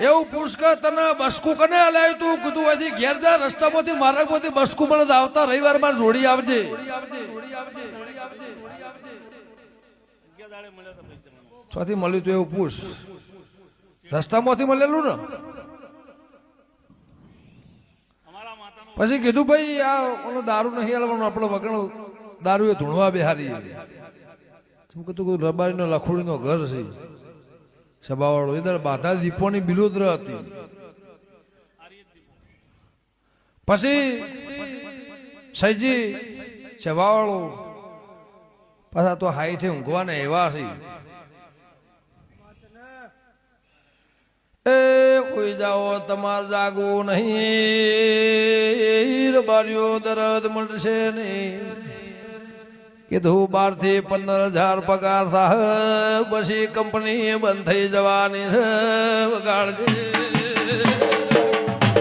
એવું પૂછ કે તને બસકું કને હલાવ્યું તું કીધું હજી ઘેર જા રસ્તામાંથી માર્ગમાંથી બસકું મને આવતા રવિવાર માં જોડી આવજે ચોથી મળ્યું તું એવું પૂછ રસ્તામાંથી મળેલું ને પછી કીધું ભાઈ આ ઓલો દારૂ નહીં હાલવાનું આપણો વગણ દારૂ એ ધૂણવા બેહારી કીધું રબારી નો લખોડી નો ઘર છે સભાવાળો એ બાધા દીપોની બિલોદર હતી પછી સૈજી સભાવાળો પાછા તો હાઈઠે ઊંઘવાને એવા છે એ કોઈ જાઓ તમારે જાગવું નહીં રબારીઓ દરદ મળશે નહીં કીધું 12 થી 15,000 પગાર થાય પછી કંપની બંધ થઈ જવાની છે વગાડજે